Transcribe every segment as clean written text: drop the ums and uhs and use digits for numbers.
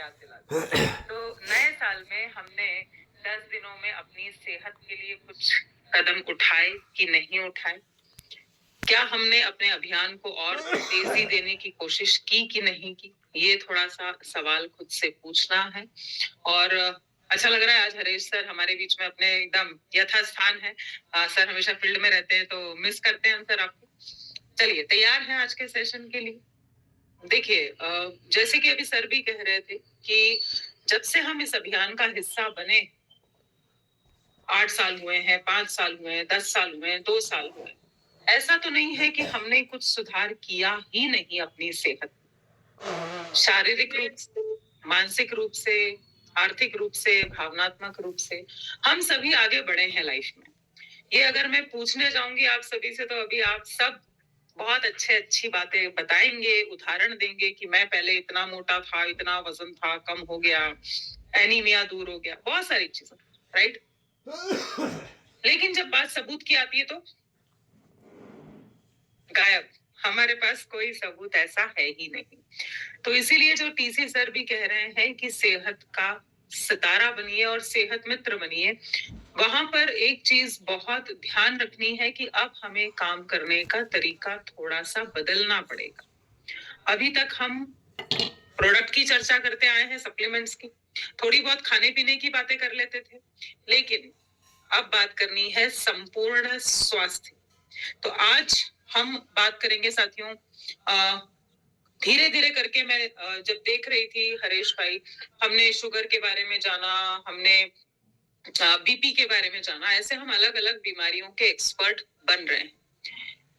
याद दिला दी। तो नए साल में हमने 10 दिनों में अपनी सेहत के लिए कुछ कदम उठाए कि नहीं उठाए? क्या हमने अपने अभियान को और तेजी देने की कोशिश की कि नहीं की? ये थोड़ा सा सवाल खुद से पूछना है। और अच्छा लग रहा है आज हरीश सर हमारे बीच में अपने एकदम यथास्थान है। सर हमेशा फील्ड में रहते हैं तो मिस करते हैं हम सर आपको। चलिए तैयार हैं आज के सेशन के लिए? देखिए जैसे कि अभी सर भी कह रहे थे कि जब से हम इस अभियान का हिस्सा बने, 8 साल हुए हैं, 5 साल हुए हैं, 10 साल हुए हैं, 2 साल हुए हैं, ऐसा तो नहीं है कि हमने कुछ सुधार किया ही नहीं अपनी सेहत, शारीरिक रूप से, मानसिक रूप से, आर्थिक रूप से, भावनात्मक रूप से हम सभी आगे बढ़े हैं लाइफ में। ये अगर मैं पूछने जाऊंगी आप सभी से तो अभी आप सब बहुत अच्छी बातें बताएंगे, उदाहरण देंगे कि मैं पहले इतना मोटा था, इतना वजन था, कम हो गया, एनीमिया दूर हो गया, बहुत सारी चीजें, राइट? लेकिन जब बात सबूत की आती है तो गायब। हमारे पास कोई सबूत ऐसा है ही नहीं। तो इसीलिए जो टीसी सर भी कह रहे हैं कि सेहत का सितारा बनिए और सेहत मित्र बनिए, वहां पर एक चीज बहुत ध्यान रखनी है कि अब हमें काम करने का तरीका थोड़ा सा बदलना पड़ेगा। अभी तक हम प्रोडक्ट की चर्चा करते आए हैं, सप्लीमेंट्स की, थोड़ी बहुत खाने पीने की बातें कर लेते थे, लेकिन अब बात करनी है संपूर्ण स्वास्थ्य। तो आज हम बात करेंगे साथियों, धीरे धीरे करके मैं जब देख रही थी हरीश भाई, हमने शुगर के बारे में जाना, हमने बीपी के बारे में जाना, ऐसे हम अलग अलग बीमारियों के एक्सपर्ट बन रहे हैं।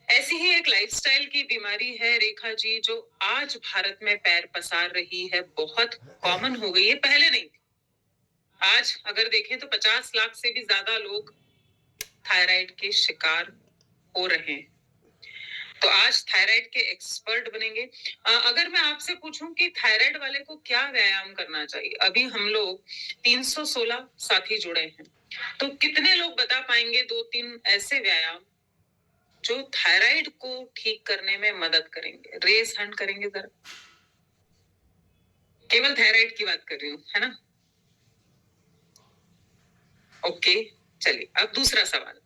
ऐसी ही एक लाइफस्टाइल की बीमारी है रेखा जी, जो आज भारत में पैर पसार रही है, बहुत कॉमन हो गई है, पहले नहीं थी। आज अगर देखें तो 50 लाख से भी ज्यादा लोग थायराइड के शिकार हो रहे हैं। तो आज थायराइड के एक्सपर्ट बनेंगे। अगर मैं आपसे पूछूं कि थायराइड वाले को क्या व्यायाम करना चाहिए, अभी हम लोग 316 साथी जुड़े हैं, तो कितने लोग बता पाएंगे 2-3 ऐसे व्यायाम जो थायराइड को ठीक करने में मदद करेंगे? रेस हैंड करेंगे जरा। केवल थायराइड की बात कर रही हूँ, है ना? ओके, चलिए अब दूसरा सवाल।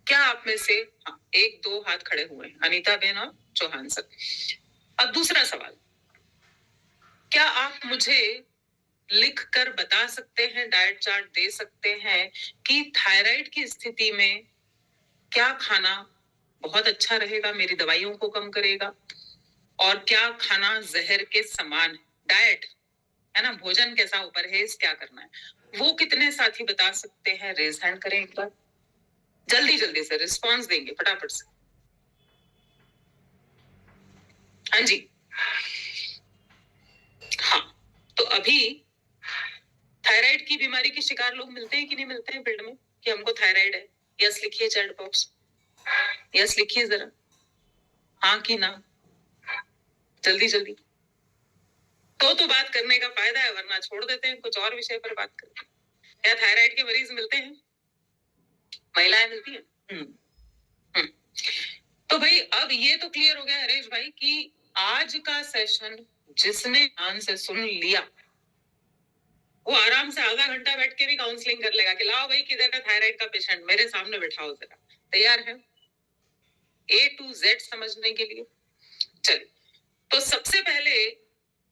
क्या आप में से, हाँ, 1-2 हाथ खड़े हुए हैं, अनीता बेन और चौहान सर। अब दूसरा सवाल, क्या आप मुझे लिख कर बता सकते हैं, डाइट चार्ट दे सकते हैं कि थायराइड की स्थिति में क्या खाना बहुत अच्छा रहेगा, मेरी दवाइयों को कम करेगा, और क्या खाना जहर के समान है? डाइट है ना, भोजन कैसा, ऊपर है क्या करना है, वो कितने साथी बता सकते हैं? रेज हैंड करें एक बार, जल्दी जल्दी से रिस्पॉन्स देंगे फटाफट से। हाँ जी, हाँ। तो अभी थायराइड की बीमारी के शिकार लोग मिलते हैं कि नहीं मिलते हैं फील्ड में कि हमको थायराइड है? यस लिखिए चैट बॉक्स, यस लिखिए जरा, हाँ कि ना, जल्दी जल्दी। तो बात करने का फायदा है, वरना छोड़ देते हैं, कुछ और विषय पर बात करते हैं। क्या थायराइड के मरीज मिलते हैं? महिलाएं मिलती हैं? हम्म। तो भाई अब ये तो क्लियर हो गया हरीश भाई कि आज का सेशन जिसने ध्यान से सुन लिया वो आराम से आधा घंटा बैठ के भी काउंसलिंग कर लेगा कि लाओ भाई किधर का थायराइड का पेशेंट, मेरे सामने बैठाओ जरा। तैयार है A to Z समझने के लिए? चलिए, तो सबसे पहले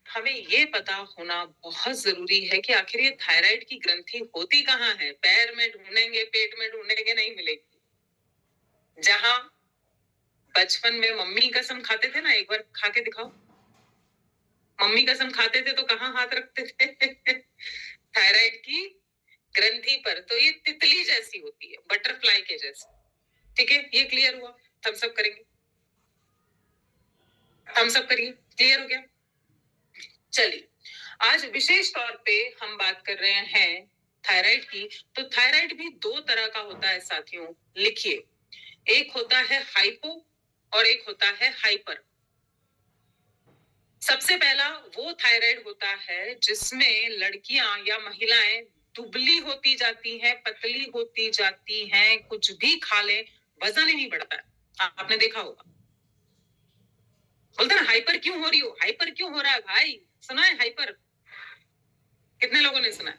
हमें ये पता होना बहुत जरूरी है कि आखिर ये थायराइड की ग्रंथि होती कहाँ है। पैर में ढूंढेंगे, पेट में ढूंढेंगे, नहीं मिलेगी। जहां बचपन में मम्मी कसम खाते थे ना, एक बार खा के दिखाओ, मम्मी कसम खाते थे तो कहाँ हाथ रखते थे? थायराइड की ग्रंथि पर। तो ये तितली जैसी होती है, बटरफ्लाई के जैसी। ठीक है, ये क्लियर हुआ? थम्स अप करेंगे, थम्स अप करिए, क्लियर हो गया? चलिए, आज विशेष तौर पे हम बात कर रहे हैं थायराइड की। तो थायराइड भी 2 तरह का होता है साथियों, लिखिए। एक होता है हाइपो और एक होता है हाइपर। सबसे पहला वो थायराइड होता है जिसमें लड़कियां या महिलाएं दुबली होती जाती हैं, पतली होती जाती हैं, कुछ भी खा ले वजन ही नहीं बढ़ता है। आपने देखा होगा, बोलते ना हाइपर क्यों हो रही हो, हाइपर क्यों हो रहा है भाई, सुना है हाइपर? कितने लोगों ने सुना है?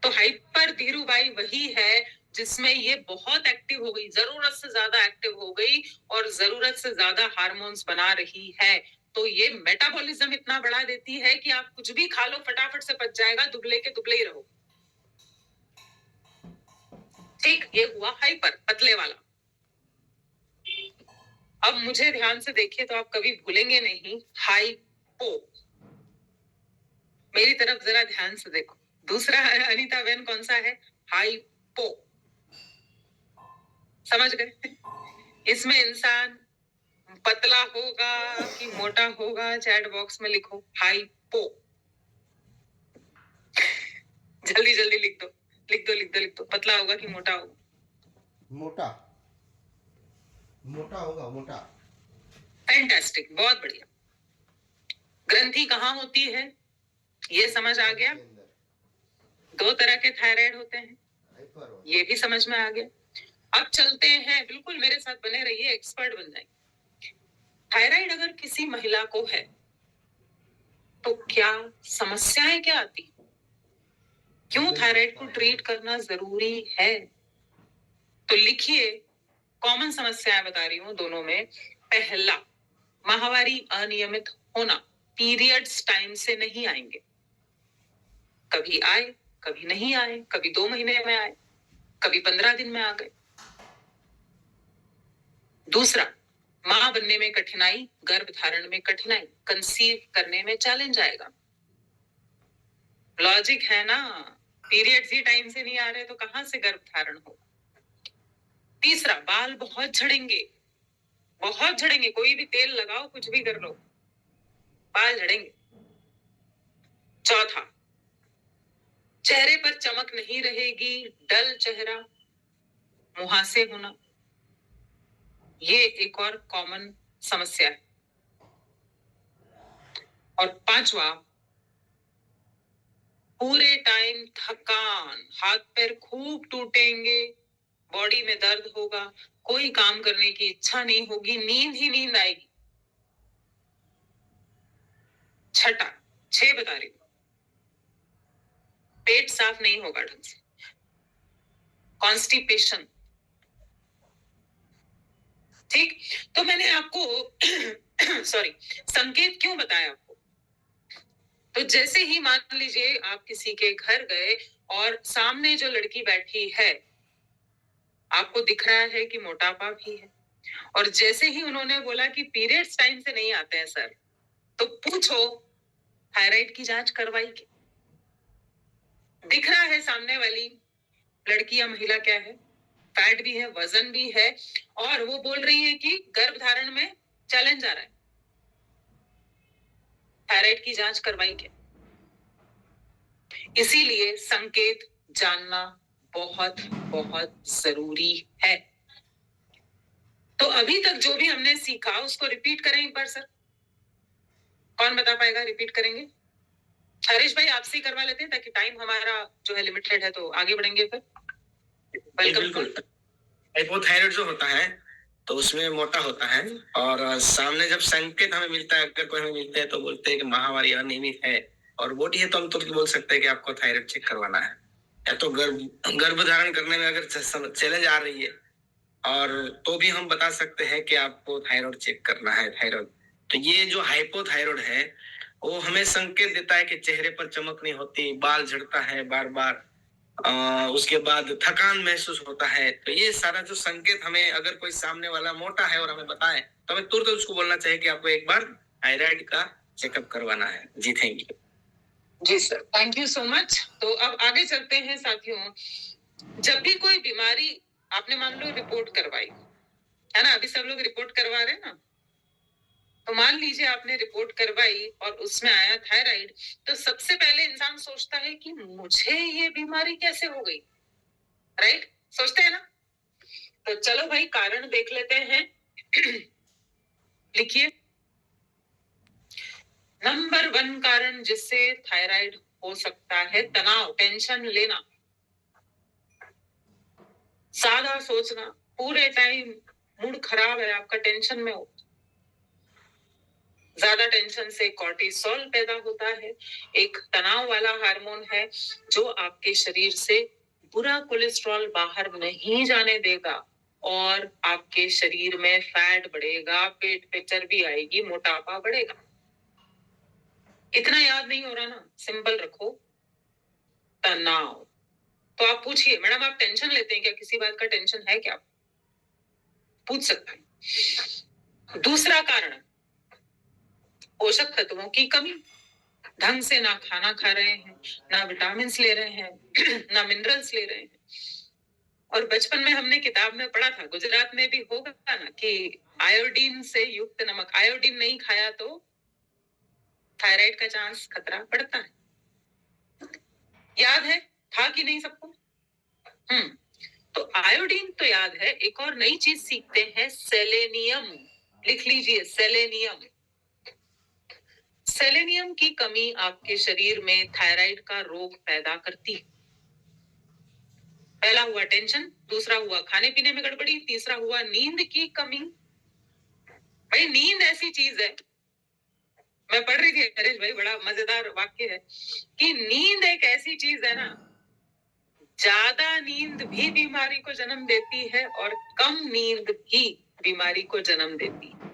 तो हाइपर धीरूभाई वही है जिसमें ये बहुत एक्टिव हो गई, जरूरत से ज्यादा एक्टिव हो गई और जरूरत से ज्यादा हार्मोन्स बना रही है। तो ये मेटाबॉलिज्म इतना बढ़ा देती है कि आप कुछ भी खा लो फटाफट से पच जाएगा, दुबले के दुबले ही रहो। ठीक, ये हुआ हाइपर, पतले वाला। अब मुझे ध्यान से देखिए तो आप कभी भूलेंगे नहीं, हाइपो। मेरी तरफ जरा ध्यान से देखो। दूसरा अनीता बहन कौन सा है? हाइपो। समझ गए? इसमें इंसान पतला होगा कि मोटा होगा, चैट बॉक्स में लिखो हाइपो। जल्दी जल्दी लिख दो, लिख दो, लिख दो, लिख दो। पतला होगा कि मोटा होगा? मोटा, मोटा होगा, मोटा। फैंटास्टिक, बहुत बढ़िया। ग्रंथि कहाँ होती है ये समझ आ गया। दो तरह के थायराइड होते हैं, ये भी समझ में आ गया। अब चलते हैं, बिल्कुल मेरे साथ बने रहिए, एक्सपर्ट बन जाएंगे। थायराइड अगर किसी महिला को है तो क्या समस्याएं क्या आती, क्यों थायराइड को ट्रीट करना जरूरी है? तो लिखिए, कॉमन समस्याएं बता रही हूं दोनों में। पहला, माहवारी अनियमित होना, पीरियड्स टाइम से नहीं आएंगे, कभी आए कभी नहीं आए, कभी 2 महीने में आए, कभी 15 दिन में आ गए। दूसरा, मां बनने में कठिनाई, गर्भ धारण में कठिनाई, कंसीव करने में चैलेंज आएगा। लॉजिक है ना, पीरियड्स ही टाइम से नहीं आ रहे तो कहां से गर्भ धारण होगा। तीसरा, बाल बहुत झड़ेंगे, बहुत झड़ेंगे, कोई भी तेल लगाओ, कुछ भी कर लो, बाल झड़ेंगे। चौथा, चेहरे पर चमक नहीं रहेगी, डल चेहरा, मुहासे होना, ये एक और कॉमन समस्या है। और पांचवा, पूरे टाइम थकान, हाथ पैर खूब टूटेंगे, बॉडी में दर्द होगा, कोई काम करने की इच्छा नहीं होगी, नींद ही नींद आएगी। छठा, 6 बता रही हूं, पेट साफ नहीं होगा ढंग से, कॉन्स्टिपेशन। ठीक, तो मैंने आपको सॉरी संकेत क्यों बताया आपको? तो जैसे ही मान लीजिए आप किसी के घर गए और सामने जो लड़की बैठी है, आपको दिख रहा है कि मोटापा भी है, और जैसे ही उन्होंने बोला कि पीरियड्स टाइम से नहीं आते हैं सर, तो पूछो थायराइड की जांच करवाई क्या? दिख रहा है सामने वाली लड़की या महिला क्या है, फैट भी है, वजन भी है, और वो बोल रही है कि गर्भ धारण में चैलेंज आ रहा है, थायराइड की जांच करवाई क्या? इसीलिए संकेत जानना बहुत बहुत जरूरी है। तो अभी तक जो भी हमने सीखा उसको रिपीट करें एक बार सर, कौन बता पाएगा? रिपीट करेंगे? हरीश भाई आपसे ही करवा लेते हैं ताकि टाइम हमारा जो है लिमिटेड है, तो आगे बढ़ेंगे फिर। बिल्कुल। हाइपोथायराइड जो होता है तो उसमें मोटा होता है, और सामने जब संकेत हमें मिलता है, अगर कोई हमें मिलता है तो बोलते हैं कि माहवारी अनियमित है और मोटी है, तो हम तो बोल सकते हैं कि आपको थायराइड चेक करवाना है। या तो गर्भ धारण करने में अगर चैलेंज आ रही है, और तो भी हम बता सकते हैं कि आपको थायराइड चेक करना है, थायराइड। तो ये जो हाइपोथायराइड है वो हमें संकेत देता है कि चेहरे पर चमक नहीं होती, बाल झड़ता है बार बार, उसके बाद थकान महसूस होता है। तो ये सारा जो संकेत हमें, अगर कोई सामने वाला मोटा है और हमें बताए, तो हमें तुरंत उसको बोलना चाहिए कि आपको एक बार थायराइड का चेकअप करवाना है। जी थैंक यू। जी sir, thank you so much. तो अब आगे चलते हैं साथियों। जब भी कोई बीमारी आपने मान लो रिपोर्ट करवाई है ना, अभी सब लोग रिपोर्ट करवा रहे हैं ना, तो मान लीजिए आपने रिपोर्ट करवाई और उसमें आया थायराइड, तो सबसे पहले इंसान सोचता है कि मुझे ये बीमारी कैसे हो गई, राइट? सोचते हैं ना? तो चलो भाई कारण देख लेते हैं। लिखिए, नंबर 1 कारण जिससे थायराइड हो सकता है, तनाव, टेंशन लेना, ज्यादा सोचना, पूरे टाइम मूड खराब है आपका, टेंशन में हो, ज्यादा टेंशन से कॉर्टिसोल पैदा होता है, एक तनाव वाला हार्मोन है जो आपके शरीर से बुरा कोलेस्ट्रॉल बाहर नहीं जाने देगा और आपके शरीर में फैट बढ़ेगा, पेट पे चर्बी आएगी, मोटापा बढ़ेगा। इतना याद नहीं हो रहा ना, सिंपल रखो, तनाव। तो आप पूछिए, मैडम आप टेंशन लेते हैं क्या, किसी बात का टेंशन है क्या, पूछ सकते हैं। दूसरा कारण, पोषक तत्वों की कमी, ढंग से ना खाना खा रहे हैं, ना विटामिन ले रहे हैं, ना मिनरल्स ले रहे हैं। और बचपन में हमने किताब में पढ़ा था, गुजरात में भी होगा ना, कि आयोडीन से युक्त नमक, आयोडीन नहीं खाया तो थायराइड का चांस, खतरा बढ़ता है। याद है, था कि नहीं सबको? तो आयोडीन तो याद है, एक और नई चीज सीखते हैं, सेलेनियम। लिख लीजिए, सेलेनियम। सेलेनियम की कमी आपके शरीर में थायराइड का रोग पैदा करती है। पहला हुआ टेंशन, दूसरा हुआ खाने पीने में गड़बड़ी, तीसरा हुआ नींद की कमी। भाई नींद ऐसी चीज है, मैं पढ़ रही थी नरेश भाई, बड़ा मजेदार वाक्य है कि नींद एक ऐसी चीज है ना, ज्यादा नींद भी बीमारी को जन्म देती है और कम नींद भी बीमारी को जन्म देती है।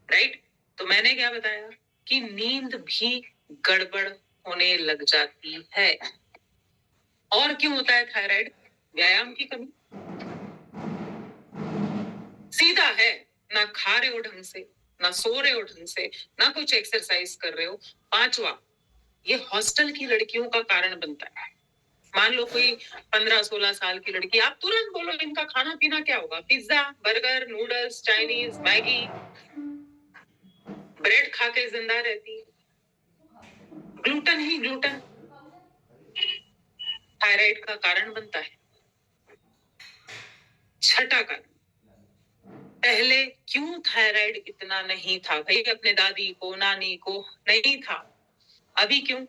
राइट? तो मैंने क्या बताया कि नींद भी गड़बड़ होने लग जाती है। और क्यों होता है थायराइड? व्यायाम की कमी। सीधा है, ना खा रहे हो ढंग से, ना सो रहे हो ढंग से, ना कुछ एक्सरसाइज कर रहे हो। पांचवा, ये हॉस्टल की लड़कियों का कारण बनता है। मान लो कोई 15-16 साल की लड़की, आप तुरंत बोलो इनका खाना पीना क्या होगा, pizza, burger, noodles, Chinese, Maggi, bread खा के जिंदा रहती है, ग्लूटन ही ग्लूटन थायराइड का कारण बनता है। छठा कारण, पहले क्यों थायराइड इतना नहीं था भाई, अपने दादी को, नानी को नहीं था, अभी क्यों?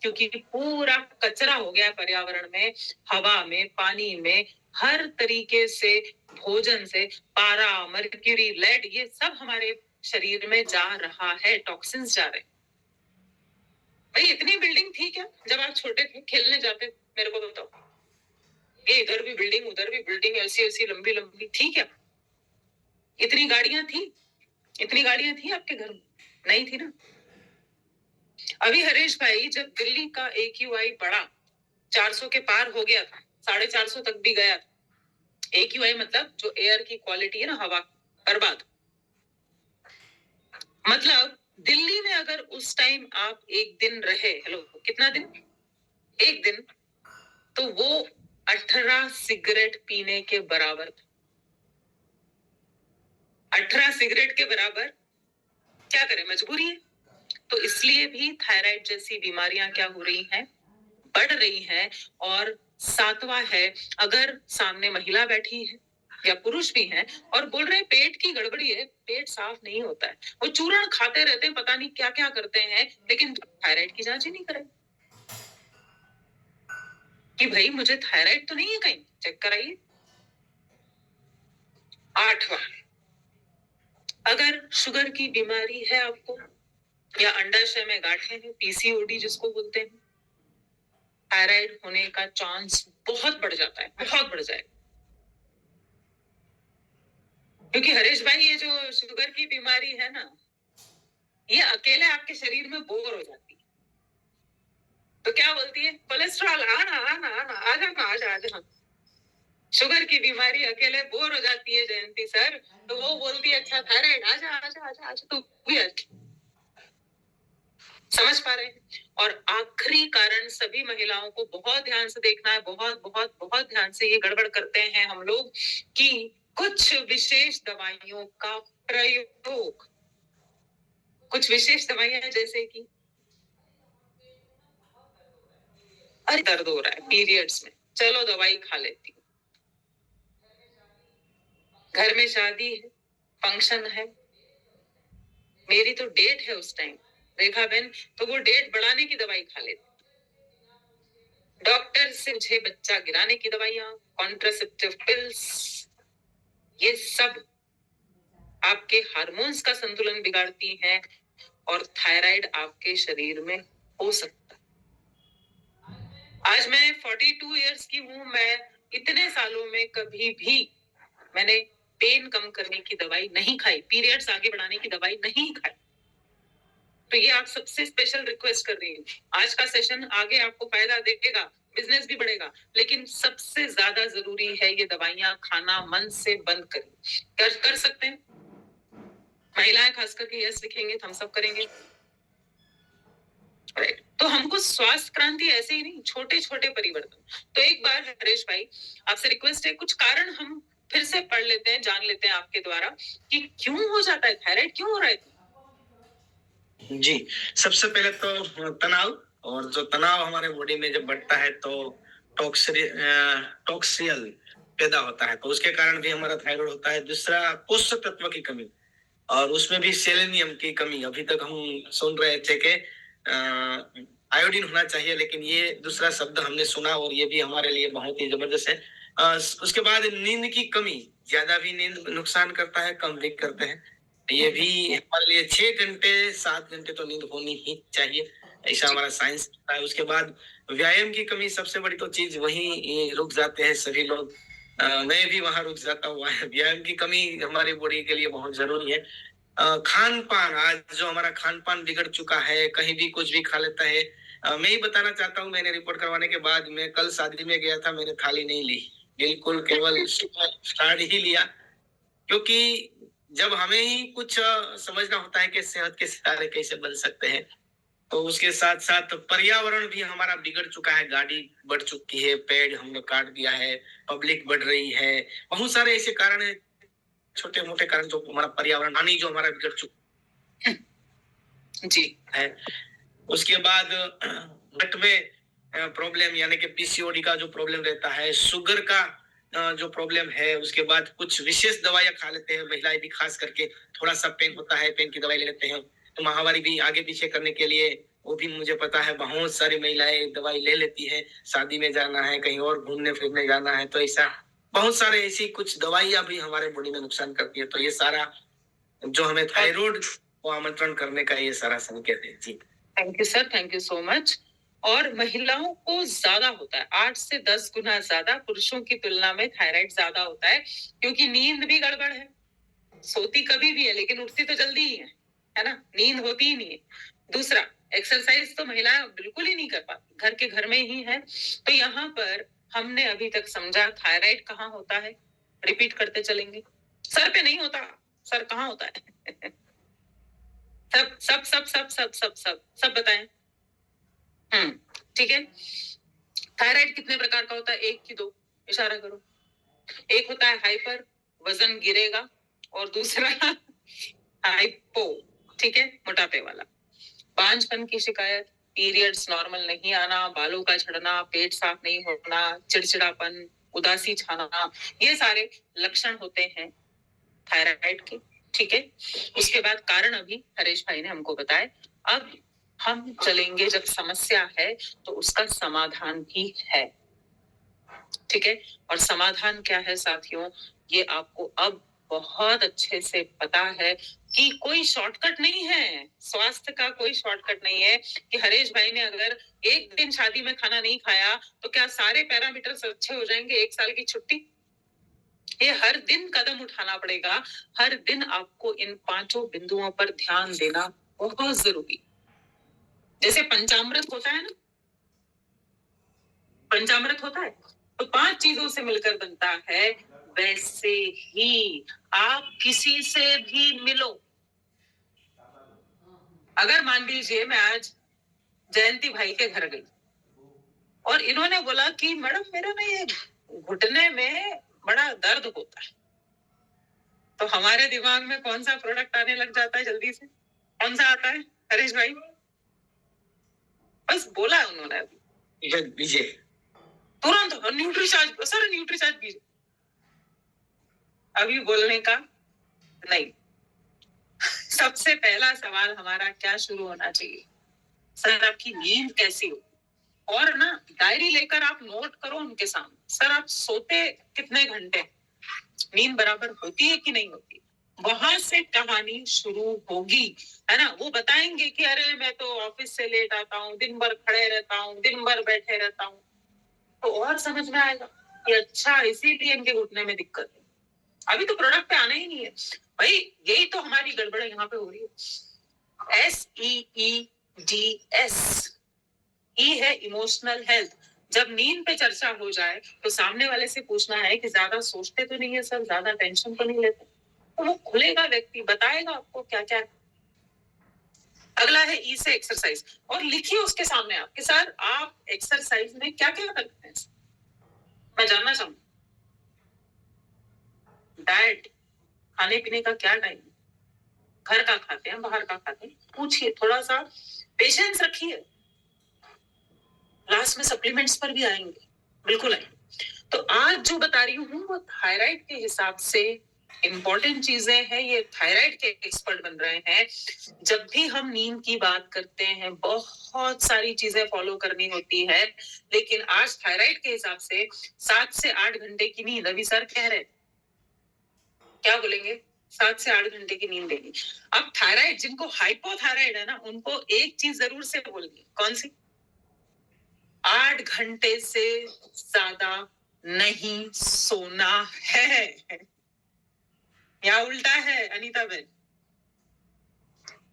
क्योंकि पूरा कचरा हो गया पर्यावरण में, हवा में, पानी में, हर तरीके से, भोजन से, पारा, मर्क्यूरी, लेड, ये सब हमारे शरीर में जा रहा है, टॉक्सिन्स जा रहे हैं। भाई इतनी बिल्डिंग थी क्या जब आप छोटे थे, खेलने जाते थे? मेरे को बताओ, ये इधर भी बिल्डिंग, उधर भी बिल्डिंग, ऐसी ऐसी लंबी लंबी थी क्या? इतनी गाड़ियां थी? इतनी गाड़ियां थी आपके घर में? नहीं थी ना। अभी हरीश भाई, जब दिल्ली का AQI बढ़ा, 400 के पार हो गया था, 450 तक भी गया था। AQI मतलब जो एयर की क्वालिटी है ना, हवा, बर्बाद। मतलब दिल्ली में अगर उस टाइम आप एक दिन रहे, हेलो, कितना दिन? एक दिन, तो वो 18 सिगरेट पीने के बराबर था। 18 सिगरेट के बराबर। क्या करें, मजबूरी है। तो इसलिए भी थायराइड जैसी बीमारियां क्या हो रही हैं, बढ़ रही हैं। और सातवां है, अगर सामने महिला बैठी है या पुरुष भी हैं और बोल रहे हैं पेट की गड़बड़ी है, पेट साफ नहीं होता है, वो चूर्ण खाते रहते हैं, पता नहीं क्या क्या करते हैं, लेकिन थायराइड की जांच ही नहीं करें कि भाई मुझे थायराइड तो नहीं है, कहीं चेक कराइए। आठवां, अगर शुगर की बीमारी है आपको, या अंडाशय में गांठें हैं, PCOD जिसको बोलते हैं, थायराइड होने का चांस बहुत बढ़ जाता है, बहुत बढ़ जाएगा। क्योंकि हरीश भाई, ये जो शुगर की बीमारी है ना, ये अकेले आपके शरीर में बोर हो जाती है। तो क्या बोलती है, कोलेस्ट्रॉल आना आना आना, आजा ना, आजा आजा। शुगर की बीमारी अकेले बोर हो जाती है जयंती सर, तो वो बोलती है अच्छा थायराइड, आजा आजा आजा आजा, तू भी आजा। समझ पा रहे हैं? और आखिरी कारण, सभी महिलाओं को बहुत ध्यान से देखना है, बहुत बहुत बहुत ध्यान से, ये गड़बड़ करते हैं हम लोग कि कुछ विशेष दवाइयों का प्रयोग, कुछ विशेष दवाइयां जैसे कि, अरे दर्द हो रहा है पीरियड्स में, चलो दवाई खा लेती हूँ। घर में शादी है, फंक्शन है, मेरी तो डेट है उस टाइम, रेखा बहन, तो वो डेट बढ़ाने की दवाई खा लेती। डॉक्टर से मुझे बच्चा गिराने की दवाइयां, कॉन्ट्रासेप्टिव पिल्स, ये सब आपके हार्मोन्स का संतुलन बिगाड़ती हैं और थायराइड आपके शरीर में हो सकता है। आज मैं 42 इयर्स की हूं, मैं इतने सालों में कभी भी मैंने पेन कम करने की दवाई नहीं खाई, पीरियड्स आगे बढ़ाने की दवाई नहीं खाई। तो ये आप सबसे स्पेशल रिक्वेस्ट कर रही हूँ। आज का सेशन आगे आपको फायदा देगा, बिजनेस भी बढ़ेगा, लेकिन सबसे ज्यादा जरूरी है ये दवाइयां खाना मन से बंद करें। कर सकते हैं? महिलाएं खास करके यस लिखेंगे, थम्स अप करेंगे। राइट। तो हमको स्वास्थ्य क्रांति ऐसे ही नहीं, छोटे छोटे परिवर्तन। तो एक बार हरीश भाई आपसे रिक्वेस्ट है, कुछ कारण हम फिर से पढ़ लेते हैं, जान लेते हैं आपके द्वारा कि क्यों हो जाता है थायराइड, क्यों हो रहा है। जी, सबसे पहले तो तनाव, और जो तनाव हमारे बॉडी में जब बढ़ता है तो टॉक्सियल पैदा होता है, तो उसके कारण भी हमारा थायराइड होता है। दूसरा, पोषक तत्व की कमी, और उसमें भी सेलेनियम की कमी। अभी तक हम सुन रहे थे कि आयोडीन होना चाहिए, लेकिन ये दूसरा शब्द हमने सुना और ये भी हमारे लिए बहुत ही जबरदस्त है। उसके बाद नींद की कमी, ज्यादा भी नींद नुकसान करता है, कम भी करते हैं। ये भी हमारे लिए 6 घंटे 7 घंटे तो नींद होनी ही चाहिए, ऐसा हमारा साइंस है। उसके बाद व्यायाम की कमी, सबसे बड़ी तो चीज वही रुक जाते हैं सभी लोग। मैं भी वहां रुक जाता हूँ। व्यायाम की कमी हमारी बॉडी के लिए बहुत जरूरी है। खान पान, आज जो हमारा खान पान बिगड़ चुका है, कहीं भी कुछ भी खा लेता है। मैं ही बताना चाहता हूँ, मैंने रिपोर्ट करवाने के बाद, मैं कल शादी में गया था, मैंने थाली नहीं ली, बिल्कुल केवल स्टार्ट ही लिया, क्योंकि जब हमें ही कुछ समझना होता है कि सेहत के सितारे कैसे बन सकते हैं, तो उसके साथ साथ पर्यावरण भी हमारा बिगड़ चुका है। गाड़ी बढ़ चुकी है, पेड़ हमने काट दिया है, पब्लिक बढ़ रही है, बहुत सारे ऐसे कारण है, छोटे मोटे कारण, जो हमारा पर्यावरण हानि जो हमारा बिगड़ चुका जी है। उसके बाद पेट में प्रॉब्लम, यानी कि पीसीओडी का जो प्रॉब्लम रहता है, शुगर का जो प्रॉब्लम है, उसके बाद कुछ विशेष दवाइयां खा लेते हैं महिलाएं भी, खास करके थोड़ा सा पेन होता है, पेन की दवाई ले लेते हैं, तो माहवारी भी आगे पीछे करने के लिए, वो भी मुझे पता है बहुत सारी महिलाएं दवाई ले लेती है। शादी में जाना है, कहीं और घूमने फिरने जाना है, तो ऐसा बहुत सारे ऐसी कुछ दवाइयां भी हमारे बॉडी में नुकसान करती है। तो ये सारा जो हमें थायराइड को आमंत्रण करने का ये सारा संकेत है। जी, thank you sir, thank you so much. और महिलाओं को ज्यादा होता है, 8 से 10 गुना ज्यादा पुरुषों की तुलना में थायराइड ज्यादा होता है, क्योंकि नींद भी गड़बड़ है। सोती कभी भी है, लेकिन उठती तो जल्दी ही है ना, नींद होती ही नहीं है। दूसरा, एक्सरसाइज तो महिलाएं बिल्कुल ही नहीं कर पाती, घर के घर में ही है। तो यहाँ पर हमने अभी तक समझा थायराइड कहाँ होता है, रिपीट करते चलेंगे। सर पे नहीं होता, सर कहाँ होता है? सब सब सब सब सब सब सब सब बताएं। ठीक है। थायराइड कितने प्रकार का होता है? 1 की 2, इशारा करो। एक होता है हाइपर, वजन गिरेगा, और दूसरा हाइपो, ठीक है, मोटापे वाला। बांझपन की शिकायत, पीरियड्स नॉर्मल नहीं आना, बालों का झड़ना, पेट साफ नहीं होना, चिड़चिड़ापन, उदासी छाना, ये सारे लक्षण होते हैं थायराइड के। ठीक है। उसके बाद कारण अभी हरीश भाई ने हमको बताया। अब हम चलेंगे, जब समस्या है तो उसका समाधान भी है। ठीक है। और समाधान क्या है साथियों, ये आपको अब बहुत अच्छे से पता है कि कोई शॉर्टकट नहीं है, स्वास्थ्य का कोई शॉर्टकट नहीं है कि हरीश भाई ने अगर एक दिन शादी में खाना नहीं खाया तो क्या सारे पैरामीटर्स अच्छे हो जाएंगे, 1 साल की छुट्टी। ये हर दिन कदम उठाना पड़ेगा, हर दिन आपको इन 5 बिंदुओं पर ध्यान देना बहुत जरूरी। जैसे पंचामृत होता है ना, पंचामृत होता है तो 5 चीजों से मिलकर बनता है, वैसे ही आप किसी से भी मिलो। अगर मान लीजिए मैं आज जयंती भाई के घर गई और इन्होंने बोला कि मैडम मेरा ना ये घुटने में बड़ा दर्द होता है, तो हमारे दिमाग में कौन सा प्रोडक्ट आने लग जाता है जल्दी से? कौन सा आता है हरीश भाई? बस बोला उन्होंने अभी तुरंत न्यूट्रीचार्ज, सर न्यूट्रीचार्ज बीजे। अभी बोलने का नहीं। सबसे पहला सवाल हमारा क्या शुरू होना चाहिए, सर आपकी नींद कैसी हो? और ना डायरी लेकर आप नोट करो उनके सामने, सर आप सोते कितने घंटे, नींद बराबर होती है कि नहीं होती? वहां से कहानी शुरू होगी, है ना। वो बताएंगे कि अरे मैं तो ऑफिस से लेट आता हूँ, दिन भर खड़े रहता हूँ, दिन भर बैठे रहता हूँ, तो और समझ में आएगा कि अच्छा इसीलिए इनके घुटने में दिक्कत है। अभी तो प्रोडक्ट पे आना ही नहीं है भाई। यही तो हमारी गड़बड़ यहाँ पे हो रही है। SEEDS, ई है इमोशनल हेल्थ। जब नींद पे चर्चा हो जाए तो सामने वाले से पूछना है कि ज्यादा सोचते तो नहीं है सर, ज्यादा टेंशन तो नहीं लेते, तो वो खुलेगा, व्यक्ति बताएगा आपको क्या क्या। अगला है ई से एक्सरसाइज, और लिखिए उसके सामने आप कि सर आप एक्सरसाइज में क्या क्या करते हैं, मैं जानना चाहूंगा। डाइट, खाने पीने का क्या टाइम, घर का खाते हैं बाहर का खाते हैं, पूछिए, थोड़ा सा पेशेंस रखिए। लास्ट में सप्लीमेंट्स पर भी आएंगे, बिल्कुल आएंगे। तो आज जो बता रही हूँ वो थायराइड के हिसाब से इंपॉर्टेंट चीजें हैं। ये थायराइड के एक्सपर्ट बन रहे हैं। जब भी हम नींद की बात करते हैं बहुत सारी चीजें फॉलो करनी होती है, लेकिन आज थायराइड के हिसाब से 7 से 8 घंटे की नींद, अभी सर कह रहे हैं, क्या बोलेंगे, 7 से 8 घंटे की नींद लेनी। अब थायराइड, जिनको हाइपोथायराइड है ना, उनको एक चीज जरूर से बोलनी, कौन सी, 8 घंटे से ज्यादा नहीं सोना है, या उल्टा है अनीता बहन,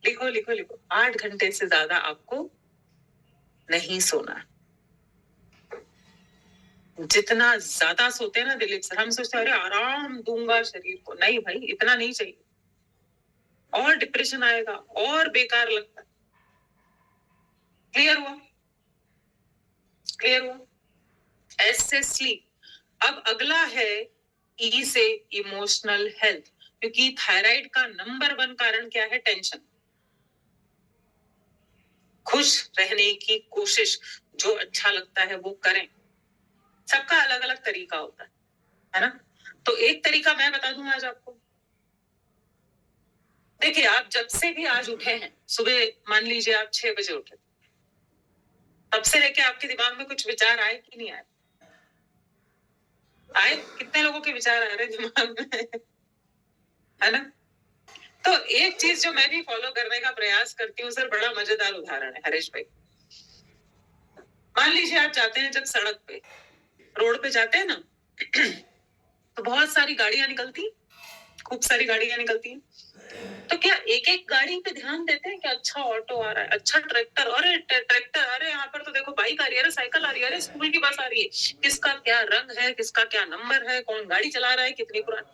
लिखो लिखो लिखो, 8 घंटे से ज्यादा आपको नहीं सोना। जितना ज्यादा सोते हैं ना दिलीप सर, हम सोचते हैं अरे आराम दूंगा शरीर को, नहीं भाई इतना नहीं चाहिए, और डिप्रेशन आएगा और बेकार लगता है। क्लियर हुआ, क्लियर हुआ। एस से स्लीप। अब अगला है ई से इमोशनल हेल्थ, क्योंकि थायराइड का नंबर 1 कारण क्या है, टेंशन। खुश रहने की कोशिश, जो अच्छा लगता है वो करें, सबका अलग अलग तरीका होता है ना। तो एक तरीका मैं बता दूं आज आपको। देखिए आप जब से भी आज उठे हैं, सुबह मान लीजिए आप 6 बजे उठे, तब से लेके आपके दिमाग में कुछ विचार आए कि नहीं आए, आए, कितने लोगों के विचार आ रहे दिमाग में, है ना। तो एक चीज जो मैं भी फॉलो करने का प्रयास करती हूँ सर, बड़ा मजेदार उदाहरण है हरीश भाई। मान लीजिए आप जाते हैं जब सड़क पे, रोड पे जाते हैं ना, तो बहुत सारी गाड़ियां निकलती, खूब सारी गाड़ियां निकलती हैं, तो क्या एक एक गाड़ी पे ध्यान देते हैं कि अच्छा ऑटो आ रहा है, अच्छा ट्रैक्टर, अरे ट्रैक्टर, अरे यहाँ पर तो देखो बाइक आ रही है, अरे साइकिल आ रही है, अरे स्कूल की बस आ रही है, किसका क्या रंग है, किसका क्या नंबर है, कौन गाड़ी चला रहा है, कितनी पुरानी,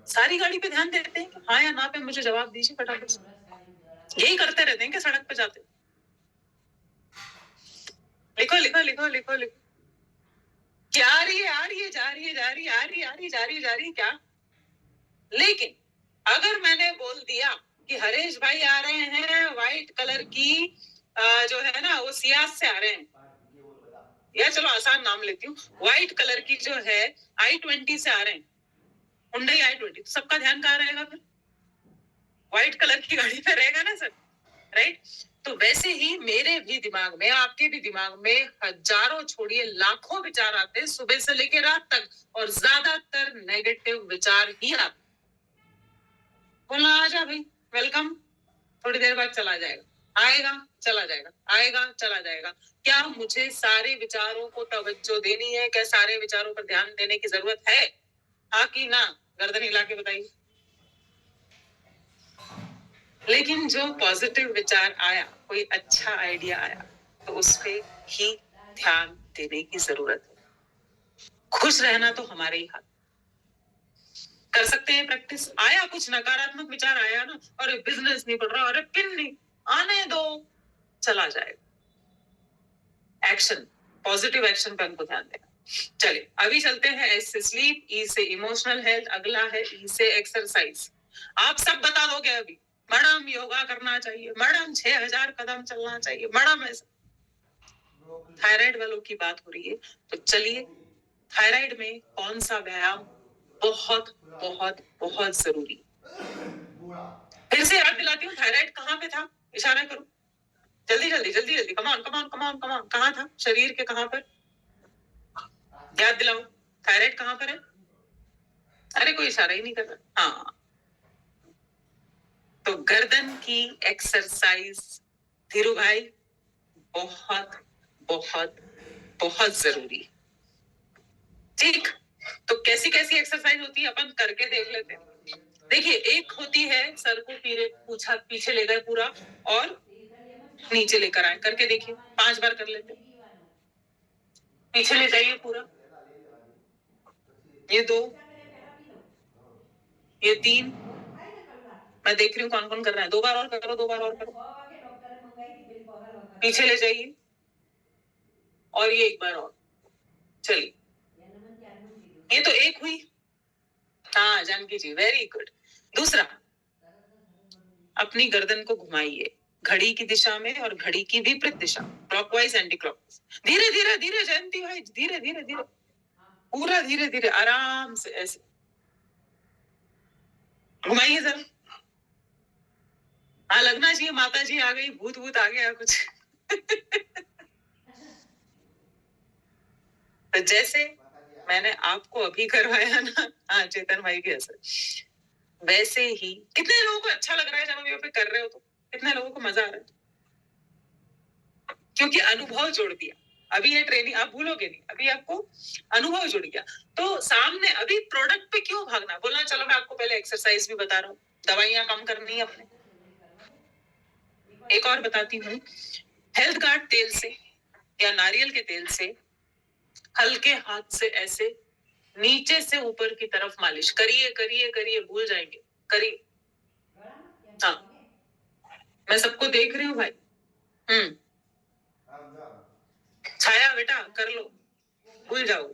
सारी गाड़ी पे ध्यान देते हैं कि हाँ या ना पे मुझे जवाब दीजिए फटाफट से। यही करते रहते हैं कि सड़क पे जाते, लिखो लिखो लिखो लिखो लिखो, क्या आ रही है, आ रही है, जा रही है, जा रही है, आ रही है, आ रही है, जा रही है, जा रही है, क्या। लेकिन अगर मैंने बोल दिया कि हरेश भाई आ रहे हैं व्हाइट कलर की, जो है ना वो सियाज से आ रहे हैं, या चलो आसान नाम लेती हूँ, व्हाइट कलर की जो है i20 से आ रहे हैं, हुंडई i20, तो सबका ध्यान कहाँ रहेगा फिर, व्हाइट कलर की गाड़ी पे रहेगा ना सर, राइट। तो वैसे ही मेरे भी दिमाग में, आपके भी दिमाग में हजारों छोड़िए लाखों विचार आते हैं सुबह से लेकर रात तक, और ज्यादातर नेगेटिव विचार ही आते। बोलना आ जा भाई, वेलकम, थोड़ी देर बाद चला जाएगा, आएगा चला जाएगा, आएगा चला जाएगा। क्या मुझे सारे विचारों को तवज्जो देनी है, क्या सारे विचारों पर ध्यान देने की जरूरत है, हाँ कि ना, गर्दन हिला के बताइए। लेकिन जो पॉजिटिव विचार आया, कोई अच्छा आइडिया आया, तो उस पे ही ध्यान देने की जरूरत है। खुश रहना तो हमारे ही हाथ, कर सकते हैं प्रैक्टिस। आया कुछ नकारात्मक विचार आया ना, अरे बिजनेस नहीं बढ़ रहा, अरे पिन नहीं, आने दो, चला जाएगा। एक्शन, पॉजिटिव एक्शन पे हमको ध्यान देना। चलिए अभी चलते हैं एस से स्लीप, ई से इमोशनल हेल्थ, अगला है ई से एक्सरसाइज। आप सब बता दोगे अभी, मैडम योगा करना चाहिए, मैडम 6000 कदम चलना चाहिए, मैडम ऐसा। थायराइड वालों की बात हो रही है, तो चलिए थायराइड में कौन सा व्यायाम बहुत बहुत बहुत जरूरी। फिर से याद दिलाती हूँ, थायराइड कहाँ पे था, इशारा करो, जल्दी जल्दी जल्दी जल्दी, कमान कमान कमान कमान, कहाँ था शरीर के, कहाँ पर, याद दिलाओ, थायराइड कहाँ पर है, अरे कोई इशारा ही नहीं कर रहा, हाँ तो गर्दन की एक्सरसाइज धीरू भाई बहुत बहुत बहुत जरूरी। ठीक, तो कैसी कैसी एक्सरसाइज होती है अपन करके देख लेते हैं। देखिए, एक होती है सर को पूछा पीछे ले गए पूरा और नीचे लेकर आए, करके देखिए 5 बार कर लेते हैं। पीछे ले जाइए पूरा, ये 2, ये 3, मैं देख रही हूँ कौन कौन कर रहा है। 2 बार और करो, 2 बार और करो, पीछे ले जाइए और ये 1 बार और। चलिए, ये तो 1 हुई। हाँ जानकी जी, वेरी गुड। दूसरा, अपनी गर्दन को घुमाइए घड़ी की दिशा में और घड़ी की विपरीत दिशा, क्लॉकवाइज एंटी क्लॉकवाइज। धीरे धीरे धीरे जयंती भाई, धीरे धीरे धीरे, पूरा धीरे धीरे आराम से ऐसे घुमाइए जरा। हाँ, लगना चाहिए माता जी आ गई, भूत भूत आ गया कुछ। तो जैसे मैंने आपको अभी करवाया ना, हाँ चेतन भाई के असर, वैसे ही कितने लोगों को अच्छा लग रहा है जब हम यहाँ पे कर रहे हो, तो कितने लोगों को मजा आ रहा है, क्योंकि अनुभव जोड़ दिया। अभी ये ट्रेनिंग आप भूलोगे नहीं, अभी आपको अनुभव जुड़ गया। तो सामने अभी प्रोडक्ट पे क्यों भागना, बोलना चलो मैं आपको पहले एक्सरसाइज भी बता रहा हूँ, दवाइयां कम करनी है अपने। एक और बताती हूँ, हेल्थ गार्ड तेल से या नारियल के तेल से हल्के हाथ से ऐसे नीचे से ऊपर की तरफ मालिश करिए करिए करिए, भूल जाएंगे, करिए। हाँ, मैं सबको देख रही हूँ भाई। छाया बेटा कर लो, भूल जाओ।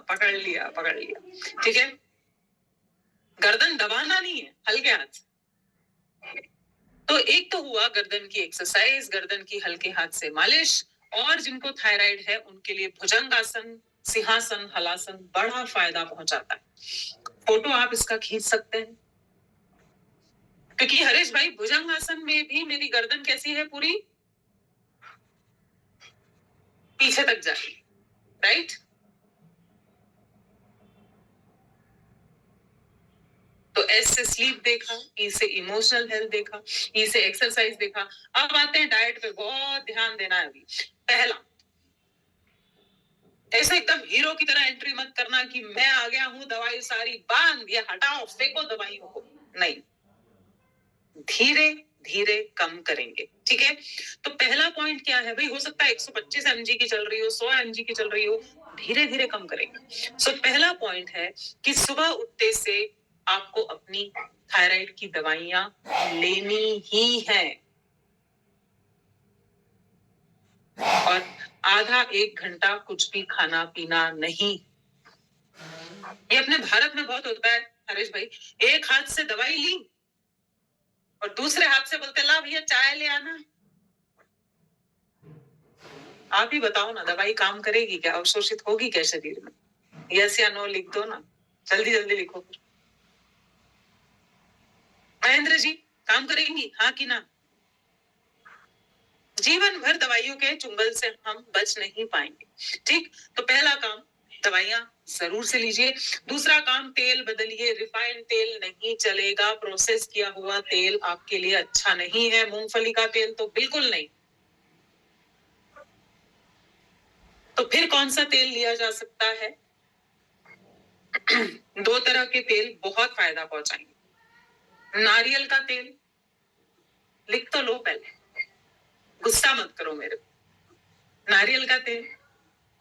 पकड़ लिया पकड़ लिया, ठीक है। गर्दन दबाना नहीं है, हल्के हाथ से। तो एक तो हुआ गर्दन की एक्सरसाइज, गर्दन की हल्के हाथ से मालिश, और जिनको थायराइड है उनके लिए भुजंगासन, सिंहासन, हलासन बड़ा फायदा पहुंचाता है। फोटो आप इसका खींच सकते हैं, क्योंकि हरीश भाई भुजंगासन में भी मेरी गर्दन कैसी है, पूरी पीछे तक जा रही, राइट। तो एस से स्लीप देखा, ई से इमोशनल हेल्थ देखा, ई से एक्सरसाइज देखा। अब आते हैं डाइट पे, बहुत ध्यान देना है अभी। पहला, ऐसे एकदम हीरो की तरह एंट्री मत करना कि मैं आ गया हूं, दवाई सारी बांध या हटाओ फेंको दवाइयों को, नहीं, धीरे धीरे कम करेंगे, ठीक है। तो पहला पॉइंट क्या है भाई, हो सकता है 125 mg की चल रही हो, 100 mg की चल रही हो, धीरे धीरे कम करेंगे। सो पहला पॉइंट है कि सुबह उठते से आपको अपनी थायराइड की दवाइयां लेनी ही है, और आधा 1 घंटा कुछ भी खाना पीना नहीं। ये अपने भारत में बहुत होता है हरीश भाई, एक हाथ से दवाई ली और दूसरे हाथ से बोलते ला भैया चाय ले आना। आप ही बताओ ना, दवाई काम करेगी क्या, अवशोषित होगी क्या शरीर में? यस या नो लिख दो ना, जल्दी जल्दी लिखो। महेंद्र जी, काम करेंगी हाँ कि ना? जीवन भर दवाइयों के चुंगल से हम बच नहीं पाएंगे, ठीक। तो पहला काम, दवाइयां जरूर से लीजिए। दूसरा काम, तेल बदलिए, रिफाइंड तेल नहीं चलेगा, प्रोसेस किया हुआ तेल आपके लिए अच्छा नहीं है, मूंगफली का तेल तो बिल्कुल नहीं। तो फिर कौन सा तेल लिया जा सकता है? 2 तरह के तेल बहुत फायदा पहुंचाएंगे। नारियल का तेल, लिख तो लो पहले, गुस्सा मत करो मेरे को। नारियल का तेल,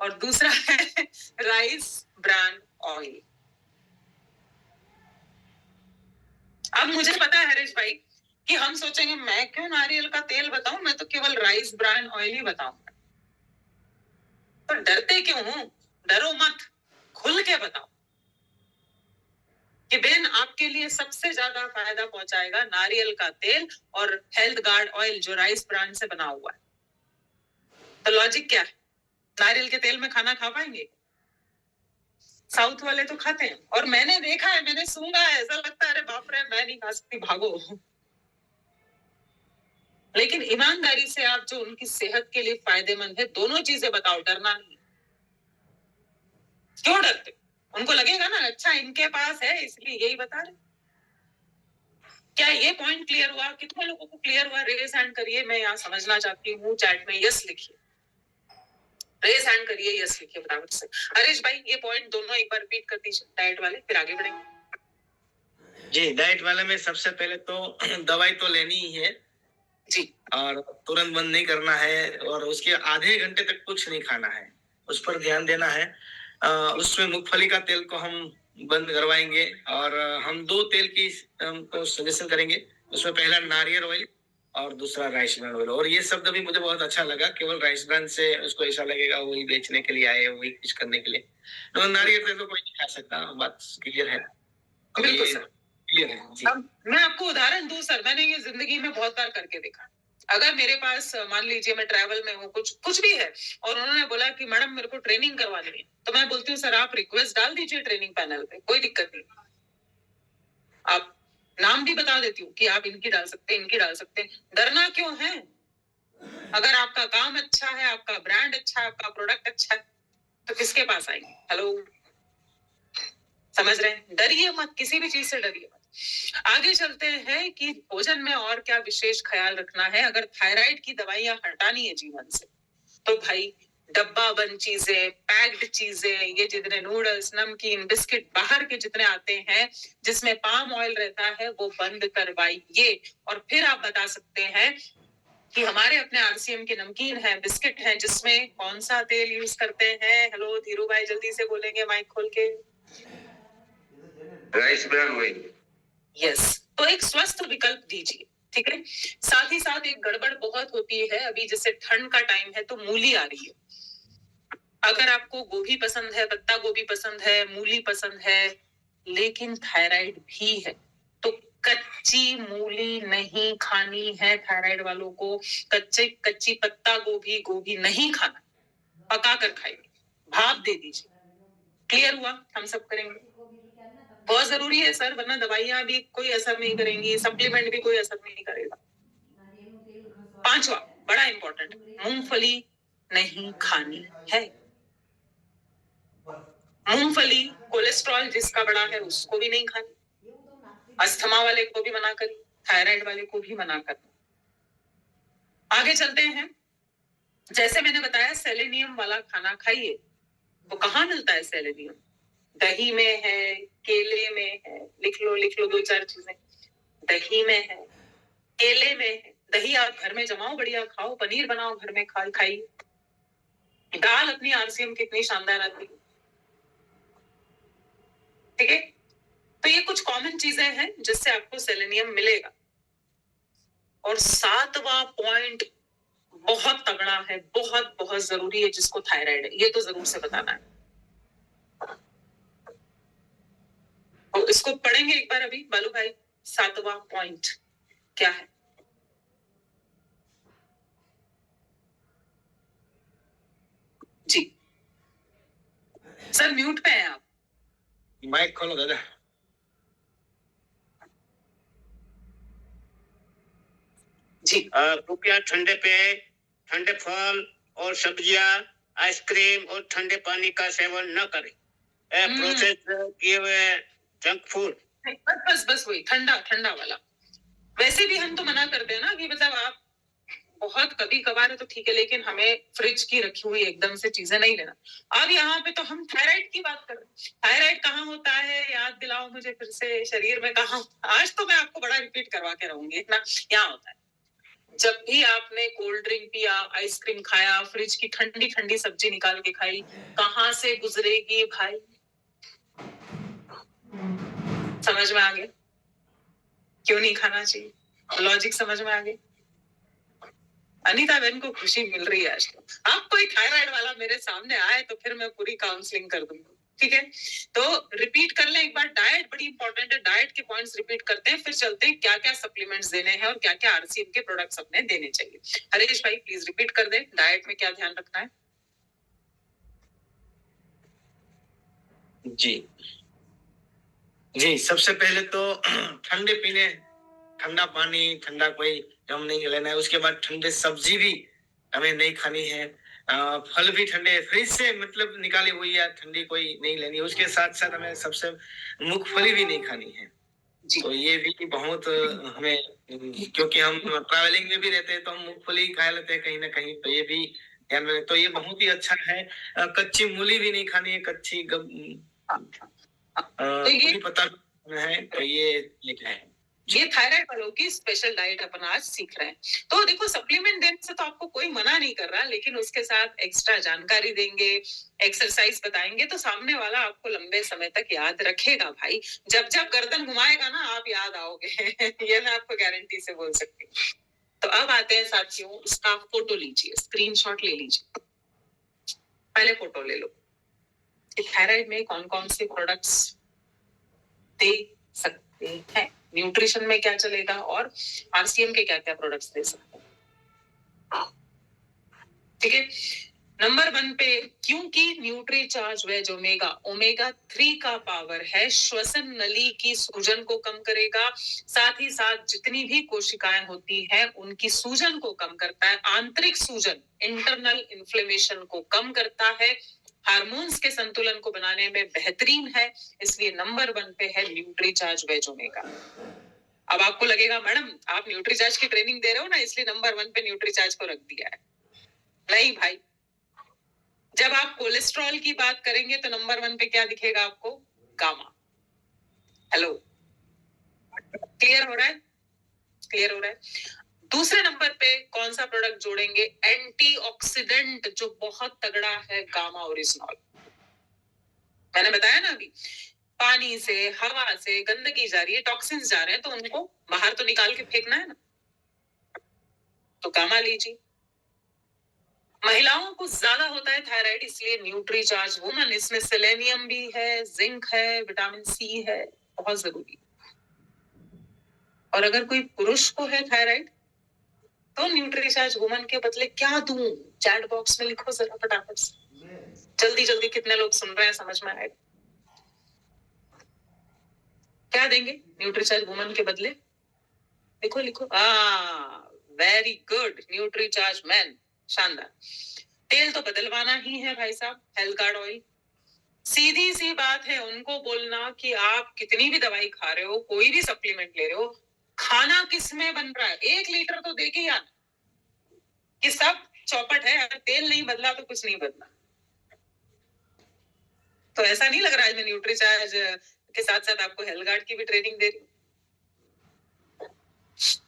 और दूसरा है राइस ब्रान ऑयल। अब मुझे पता है हरीश भाई कि हम सोचेंगे मैं क्यों नारियल का तेल बताऊं, मैं तो केवल राइस ब्रान ऑयल ही बताऊंगा। तो डरते क्यों हो? डरो मत, खुल के बताओ कि बहन आपके लिए सबसे ज्यादा फायदा पहुंचाएगा नारियल का तेल और हेल्थ गार्ड ऑयल जो राइस ब्रांड से बना हुआ है। तो लॉजिक क्या है, नारियल के तेल में खाना खा पाएंगे? साउथ वाले तो खाते हैं, और मैंने देखा है, मैंने सूंघा है, ऐसा लगता है अरे बाप रे मैं नहीं खा सकती, भागो। लेकिन ईमानदारी से आप जो उनकी सेहत के लिए फायदेमंद है, दोनों चीजें बताओ, डरना नहीं। क्यों डरते? उनको लगेगा ना अच्छा इनके पास है इसलिए यही बता रहे। क्या ये पॉइंट क्लियर हुआ? कितने लोगों को क्लियर हुआ? रेज हैंड करिए, मैं यहाँ समझना चाहती हूँ। चैट में यस लिखिए, रेज हैंड करिए, यस लिखिए फटाफट से। हरीश भाई ये पॉइंट दोनों एक बार रिपीट कर दीजिए, डाइट वाले, फिर आगे बढ़ेंगे। जी, डाइट वाले में सबसे पहले तो दवाई तो लेनी ही है जी, और तुरंत बंद नहीं करना है और उसके आधे घंटे तक कुछ नहीं खाना है, उस पर ध्यान देना है। उसमें मूंगफली का तेल को हम बंद करवाएंगे और हम 2 तेल की हमको सजेशन करेंगे। उसमें पहला नारियल ऑयल और दूसरा राइस ब्रान ऑयल। और ये शब्द भी मुझे बहुत अच्छा लगा, केवल राइस ब्रान से उसको ऐसा लगेगा वही बेचने के लिए आए, वही कुछ करने के लिए। तो नारियल तेल तो कोई नहीं खा सकता, बात क्लियर है। बिल्कुल सर, क्लियर है जी। अब मैं आपको उदाहरण दूं सर, मैंने ये जिंदगी में बहुत बार करके देखा। अगर मेरे पास मान लीजिए मैं ट्रैवल में हूँ, कुछ भी है, और उन्होंने बोला कि मैडम मेरे को ट्रेनिंग करवानी है, तो मैं बोलती हूँ सर आप रिक्वेस्ट डाल दीजिए ट्रेनिंग पैनल पे, कोई दिक्कत नहीं। आप नाम भी बता देती हूँ कि आप इनकी डाल सकते हैं, इनकी डाल सकते हैं। डरना क्यों है? अगर आपका काम अच्छा है, आपका ब्रांड अच्छा है, आपका प्रोडक्ट अच्छा है, तो किसके पास आएंगे? हेलो, समझ रहे हैं? डरिए मत, किसी भी चीज से डरिए मत। आगे चलते हैं कि भोजन में और क्या विशेष ख्याल रखना है। अगर थायराइड की दवाइयां हटानी है जीवन से, तो भाई डब्बा बंद चीजें, पैक्ड चीजें, ये जितने नूडल्स, नमकीन, बिस्किट बाहर के जितने आते हैं जिसमें पाम ऑयल रहता है, वो बंद करवाइए। और फिर आप बता सकते हैं कि हमारे अपने आरसीएम के नमकीन है, बिस्किट है, जिसमें कौन सा तेल यूज करते हैं। हेलो धीरू भाई, जल्दी से बोलेंगे माइक खोल के। Rice bran oil. यस, तो एक स्वस्थ विकल्प दीजिए, ठीक है। साथ ही साथ एक गड़बड़ बहुत होती है, अभी जैसे ठंड का टाइम है तो मूली आ रही है। अगर आपको गोभी पसंद है, पत्ता गोभी पसंद है, मूली पसंद है, लेकिन थायराइड भी है, तो कच्ची मूली नहीं खानी है। थायराइड वालों को कच्ची पत्ता गोभी नहीं खाना, पका कर खाइए, भाप दे दीजिए। क्लियर हुआ? हम सब करेंगे, बहुत जरूरी है सर, वरना दवाइयां भी कोई असर नहीं करेंगी, सप्लीमेंट भी कोई असर नहीं करेगा। 5वां बड़ा इंपॉर्टेंट, मूंगफली नहीं खानी है। मूंगफली कोलेस्ट्रॉल जिसका बड़ा है उसको भी नहीं खानी, अस्थमा वाले को भी मना करी, थायराइड वाले को भी मना करना। आगे चलते हैं। जैसे मैंने बताया सेलेनियम वाला खाना खाइए। तो कहाँ मिलता है सेलेनियम? दही में है, केले में है, लिख लो 2-4 चीजें। दही में है, केले में है। दही आप घर में जमाओ, बढ़िया खाओ, पनीर बनाओ घर में, खाइए। दाल अपनी आरसीएम कितनी शानदार आती है, ठीक है। तो ये कुछ कॉमन चीजें हैं जिससे आपको सेलेनियम मिलेगा। और 7वां पॉइंट बहुत तगड़ा है, बहुत बहुत जरूरी है, जिसको थायराइड है, ये तो जरूर से बताना है। तो इसको पढ़ेंगे एक बार अभी बालू भाई। 7वां पॉइंट क्या है? जी सर, म्यूट पे हैं आप। माइक खोलो दादा। जी कृपया ठंडे पेय, ठंडे फल और सब्जियां, आइसक्रीम और ठंडे पानी का सेवन न करें। प्रोसेस किए हुए जंक फूड। बस वही ठंडा वाला। वैसे भी हम तो मना करते हैं ना कि मतलब आप बहुत कभी कभार है तो ठीक है, लेकिन हमें फ्रिज की रखी हुई एकदम से चीजें नहीं लेना। अब यहाँ पे तो हम थायराइड की बात कर रहे हैं। थायराइड कहाँ होता है, याद दिलाओ मुझे फिर से, शरीर में कहाँ? आज तो मैं आपको बड़ा रिपीट करवा के रहूंगी ना। यहाँ होता है जब भी आपने कोल्ड ड्रिंक पिया, आइसक्रीम खाया, फ्रिज की ठंडी ठंडी सब्जी निकाल के खाई, कहाँ से गुजरेगी भाई? समझ में आ गया क्यों नहीं खाना चाहिए? लॉजिक समझ में आ गई? अनीता बहन को खुशी मिल रही है आज तो। आप कोई थायराइड वाला मेरे सामने आए तो फिर मैं पूरी काउंसलिंग कर दूंगी, ठीक है। तो रिपीट कर लें एक बार, डाइट बड़ी इंपॉर्टेंट है, डाइट के पॉइंट्स रिपीट करते हैं, फिर चलते हैं क्या क्या सप्लीमेंट्स देने हैं और क्या क्या आरसीएम के प्रोडक्ट्स अपने देने चाहिए। हरीश भाई प्लीज रिपीट कर दें, डाइट में क्या ध्यान रखना है। जी, सबसे पहले तो ठंडे पीने, ठंडा पानी, ठंडा कोई जम नहीं लेना है। उसके बाद ठंडे सब्जी भी हमें नहीं खानी है। फल भी ठंडे फ्रिज से मतलब निकाली हुई या ठंडी कोई नहीं लेनी है। उसके साथ साथ हमें सबसे मूंगफली भी नहीं खानी है। तो ये भी बहुत हमें, क्योंकि हम ट्रैवलिंग में भी रहते हैं तो हम मूंगफली खा लेते हैं कहीं ना कहीं, तो ये भी ध्यान में, तो ये बहुत ही अच्छा है। कच्ची मूली भी नहीं खानी है, कच्ची तो ये पता है, तो ये क्या है, ये थायराइड वालों की स्पेशल डाइट अपन आज सीख रहे हैं। तो देखो, सप्लीमेंट देने से तो आपको कोई मना नहीं कर रहा, लेकिन उसके साथ एक्स्ट्रा जानकारी देंगे, एक्सरसाइज बताएंगे, तो सामने वाला आपको लंबे समय तक याद रखेगा भाई। जब जब गर्दन घुमाएगा ना, आप याद आओगे ये मैं आपको गारंटी से बोल सकती हूँ। तो अब आते हैं साथियों, इसका फोटो लीजिए, स्क्रीनशॉट ले लीजिए। पहले फोटो ले लो कि थायराइड में कौन कौन से प्रोडक्ट्स दे सकते हैं, न्यूट्रिशन में क्या चलेगा, और आरसीएम के क्या क्या प्रोडक्ट्स दे सकते हैं। ठीक है, नंबर 1 पे, क्योंकि न्यूट्रीचार्ज वेज ओमेगा 3 का पावर है, श्वसन नली की सूजन को कम करेगा, साथ ही साथ जितनी भी कोशिकाएं होती हैं उनकी सूजन को कम करता है, आंतरिक सूजन इंटरनल इन्फ्लेमेशन को कम करता है, हार्मोन्स के संतुलन को बनाने में बेहतरीन है, इसलिए नंबर 1 पे है न्यूट्रीचार्ज वेज ओमेगा। अब आपको लगेगा मैडम आप न्यूट्रीचार्ज की ट्रेनिंग दे रहे हो ना, इसलिए नंबर 1 पे न्यूट्रीचार्ज को रख दिया है। नहीं भाई, जब आप कोलेस्ट्रॉल की बात करेंगे तो नंबर 1 पे क्या दिखेगा आपको? गामा। हेलो, क्लियर हो रहा है? क्लियर हो रहा है? दूसरे नंबर पे कौन सा प्रोडक्ट जोड़ेंगे? एंटीऑक्सीडेंट जो बहुत तगड़ा है, गामा ओरिजिनॉल। मैंने बताया ना अभी, पानी से, हवा से गंदगी जा रही है, टॉक्सिन्स जा रहे हैं, तो उनको बाहर तो निकाल के फेंकना है ना, तो गामा लीजिए। महिलाओं को ज्यादा होता है थायराइड, इसलिए न्यूट्रीचार्ज वुमन, इसमें सेलेनियम भी है, जिंक है, विटामिन सी है, बहुत जरूरी। और अगर कोई पुरुष को है थायराइड तो न्यूट्रीचार्ज वुमन के बदले क्या दूं? चैट बॉक्स में लिखो जरा फटाफट से, जल्दी जल्दी, कितने लोग सुन रहे हैं, समझ में आएगा। क्या देंगे न्यूट्रीचार्ज वुमन के बदले? लिखो लिखो। वेरी गुड, न्यूट्रीचार्ज मैन, शानदार। तेल तो बदलवाना ही है भाई साहब, हेल्थ ऑयल। सीधी सी बात है, उनको बोलना कि आप कितनी भी दवाई खा रहे हो, कोई भी सप्लीमेंट ले रहे हो, खाना किस में बन रहा है, 1 लीटर तो देके आना कि सब चौपट है, अगर तेल नहीं बदला तो कुछ नहीं बदला। तो ऐसा नहीं लग रहा है मैं न्यूट्रीचार्ज के साथ साथ आपको हेल्थ गार्ड की भी ट्रेनिंग दे रही हूँ।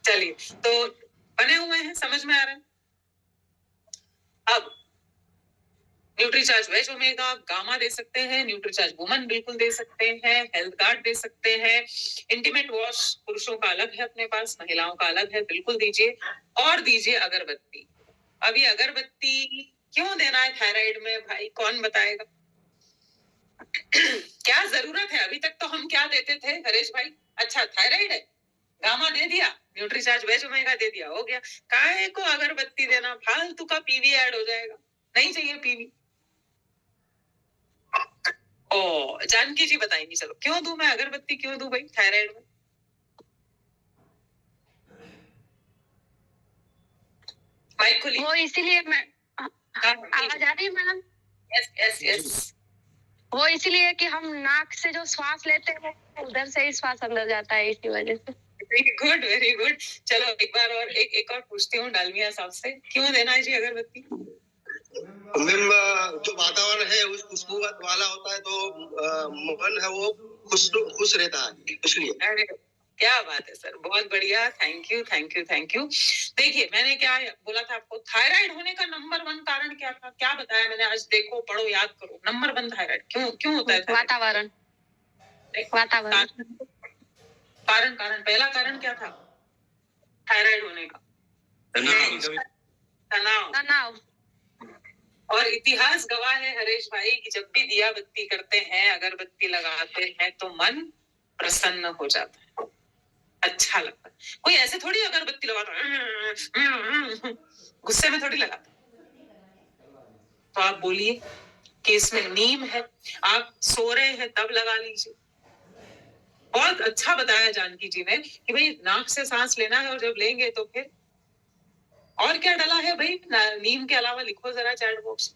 चलिए, तो बने हुए हैं, समझ में आ रहा है। अब न्यूट्रीचार्ज वेज ओमेगा, गामा दे सकते हैं, न्यूट्रीचार्ज वुमन बिल्कुल दे सकते हैं, हेल्थ गार्ड दे सकते हैं, इंटीमेट वॉश पुरुषों का अलग है अपने पास, महिलाओं का अलग है, बिल्कुल दीजिए। और दीजिए अगरबत्ती। अब ये अगरबत्ती क्यों देना है थायराइड में भाई, कौन बताएगा? क्या जरूरत है? अभी तक तो हम क्या देते थे हरेश भाई? अच्छा, थायराइड है, गामा दे दिया, न्यूट्रीचार्ज वेज ओमेगा दे दिया, हो गया। काहे को अगरबत्ती देना? फालतू का पीवी ऐड हो जाएगा, नहीं चाहिए पीवी। ओ, जानकी जी बताएंगी, चलो क्यों दूं मैं अगरबत्ती, क्यों दूं भाई थायराइड में? माइक खोलिए। वो इसीलिए मैं आवाज आ रही है मैडम? Yes yes yes. वो इसीलिए कि हम नाक से जो श्वास लेते हैं उधर से ही श्वास अंदर जाता है, इसी वजह से। Very good very good. चलो एक बार और एक और पूछती हूँ डालमिया साहब से, क्यों देना है जी अगरबत्ती? मैम, जो वातावरण है उस खुशबू वाला होता है, तो मन है वो खुश रहता है, इसलिए। अरे क्या बात है सर, बहुत बढ़िया, thank you thank you thank you. देखिए, मैंने क्या बोला था आपको, थायराइड होने का नंबर 1 कारण क्या था, क्या बताया मैंने आज? देखो, पढ़ो, याद करो। नंबर 1 थायराइड क्यों होता है? वातावरण। कारण पहला कारण क्या था थायराइड होने का? तनाव। और इतिहास गवाह है हरेश भाई कि जब भी दिया बत्ती करते हैं, अगरबत्ती लगाते हैं, तो मन प्रसन्न हो जाता है, अच्छा लगता है। कोई ऐसे थोड़ी अगरबत्ती लगाता है, गुस्से में थोड़ी लगाता। तो आप बोलिए कि इसमें नीम है, आप सो रहे हैं तब लगा लीजिए। बहुत अच्छा बताया जानकी जी ने कि भाई नाक से सांस लेना है, और जब लेंगे तो फिर और क्या डला है भाई नीम के अलावा? लिखो जरा चैट बॉक्स।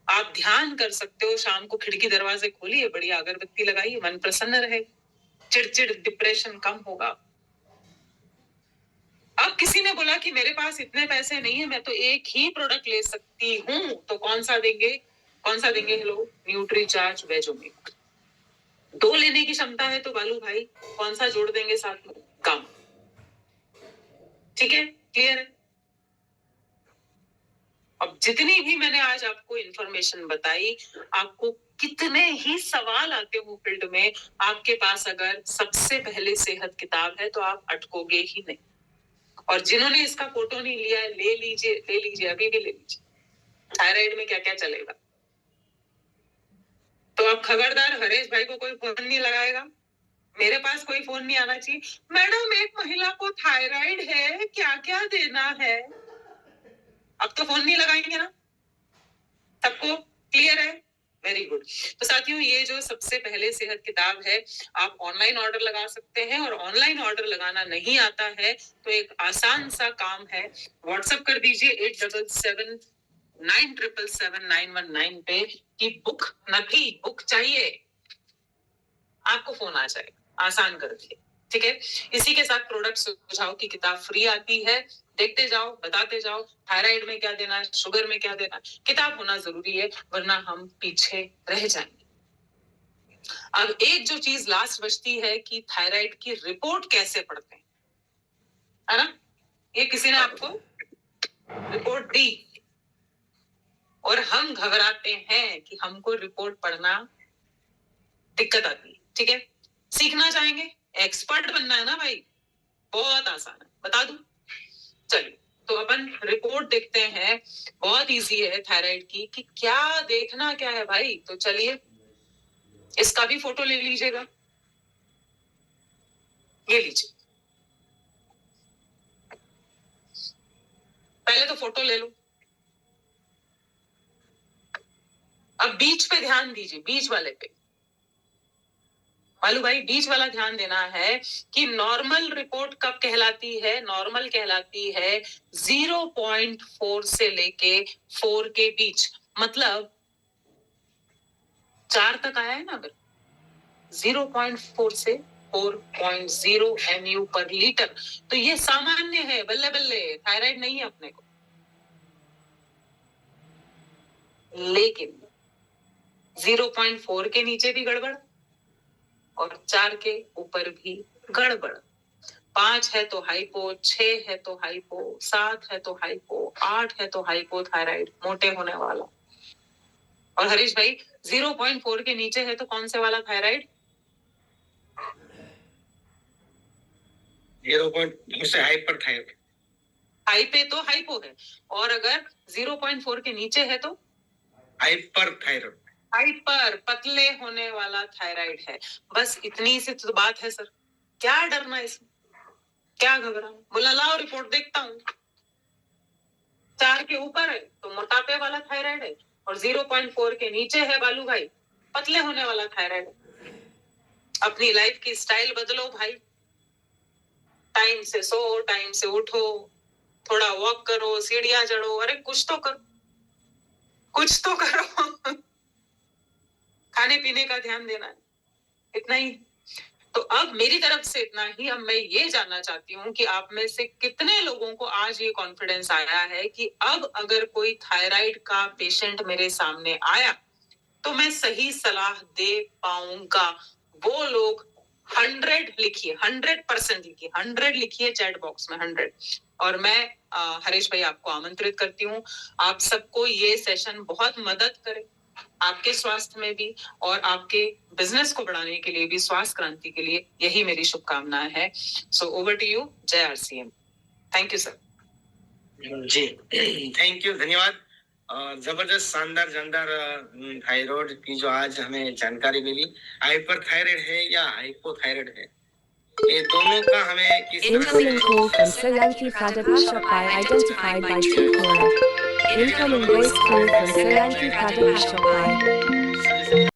आप ध्यान कर सकते हो, शाम को खिड़की दरवाजे खोलिए, बढ़िया अगरबत्ती लगाइए, मन प्रसन्न रहे। चिड़चिड़, डिप्रेशन कम होगा। अब किसी ने बोला कि मेरे पास इतने पैसे नहीं है, मैं तो एक ही प्रोडक्ट ले सकती हूँ, तो कौन सा देंगे? Hello, Nutricharge veg omega. 2 लेने की क्षमता है तो बालू भाई कौन सा जोड़ देंगे साथ में? कम। ठीक है, क्लियर है? अब जितनी भी मैंने आज आपको इंफॉर्मेशन बताई, आपको कितने ही सवाल आते हो फील्ड में, आपके पास अगर सबसे पहले सेहत किताब है तो आप अटकोगे ही नहीं। और जिन्होंने इसका फोटो नहीं लिया है, ले लीजिए, अभी भी ले लीजिए। थायराइड में क्या क्या चलेगा। तो अब खबरदार, हरेश भाई को कोई फोन नहीं लगाएगा, मेरे पास कोई फोन नहीं आना चाहिए, मैडम एक महिला को थायराइड है, क्या क्या देना है। अब तो फोन नहीं लगाएंगे ना, सबको क्लियर है? Very good. तो साथियों, ये जो सबसे पहले सेहत किताब है, आप ऑनलाइन ऑर्डर लगा सकते हैं, और ऑनलाइन ऑर्डर लगाना नहीं आता है तो एक आसान सा काम है, व्हाट्सएप कर दीजिए 8779777919 पे कि बुक नथी, बुक चाहिए, आपको फोन आ जाएगा, आसान कर दिए। ठीक है, इसी के साथ प्रोडक्ट सुझाव की किताब फ्री आती है, देखते जाओ, बताते जाओ, थायराइड में क्या देना है, शुगर में क्या देना है, किताब होना जरूरी है, वरना हम पीछे रह जाएंगे। अब एक जो चीज लास्ट बचती है कि थायराइड की रिपोर्ट कैसे पढ़ते हैं, है ना? ये किसी ने आपको रिपोर्ट दी और हम घबराते हैं कि हमको रिपोर्ट पढ़ना दिक्कत आती है। ठीक है, सीखना चाहेंगे, एक्सपर्ट बनना है ना भाई, बहुत आसान है, बता दूं? चलिए, तो अपन रिपोर्ट देखते हैं, बहुत इजी है थायराइड की, कि क्या देखना क्या है भाई। तो चलिए, इसका भी फोटो ले लीजिएगा, ये लीजिए, पहले तो फोटो ले लो। अब बीच पे ध्यान दीजिए, बीच वाले पे मालू भाई, बीच वाला ध्यान देना है कि नॉर्मल रिपोर्ट कब कहलाती है? नॉर्मल कहलाती है 0.4 से लेके 4 के बीच, मतलब 4 तक आया है ना, अगर 0.4 से 4.0 MU पर लीटर, तो ये सामान्य है, बल्ले बल्ले, थायराइड नहीं है अपने को। लेकिन 0.4 के नीचे भी गड़बड़, और 4 के ऊपर भी गड़बड़। 5 है तो हाइपो, 6 है तो हाइपो, 7 है तो हाइपो, 8 है तो हाइपोथायराइड, मोटे होने वाला। और हरीश भाई 0.4 के नीचे है तो कौन से वाला थायराइड? 0.4 से हाइपर थायराइड। हाइपे तो हाइपो है, और अगर 0.4 के नीचे है तो हाइपर थायराइड, हाइपर, पतले होने वाला थायराइड है। बस इतनी सी तो बात है सर, क्या डरना इसमें, क्या घबराना? बोला लाओ रिपोर्ट देखता हूँ, 4 के ऊपर है तो मोटापे वाला थायराइड है, और 0.4 के नीचे है बालू भाई, पतले होने वाला थायराइड है। अपनी लाइफ की स्टाइल बदलो भाई, टाइम से सो, टाइम से उठो, थोड़ा वॉक करो, सीढ़ियां चढ़ो, अरे कुछ तो करो, कुछ तो करो। खाने पीने का ध्यान देना है, इतना ही। तो अब मेरी तरफ से इतना ही। अब मैं ये जानना चाहती हूँ कि आप में से कितने लोगों को आज ये कॉन्फिडेंस आया है कि अब अगर कोई थायराइड का पेशेंट मेरे सामने आया तो मैं सही सलाह दे पाऊंगा। वो लोग 100 लिखिए, 100% लिखिए, 100 लिखिए चैट बॉक्स में, 100। और मैं हरीश भाई आपको आमंत्रित करती हूँ, आप सबको ये सेशन बहुत मदद करे, आपके स्वास्थ्य में भी और आपके बिजनेस को बढ़ाने के लिए भी, स्वास्थ्य क्रांति के लिए, यही मेरी शुभकामनाएं है। सो ओवर टू यू, जय RCM। Thank you sir. जी, थैंक यू, धन्यवाद। जबरदस्त, शानदार जानदार थायराइड की जो आज हमें जानकारी मिली, हाइपर थायराइड है या हाइपोथायराइड है, ये दोनों का हमें किस Incoming call from Solanki Pradipashoppai identified by Truecaller. Incoming voice call from Solanki Pradipashoppai.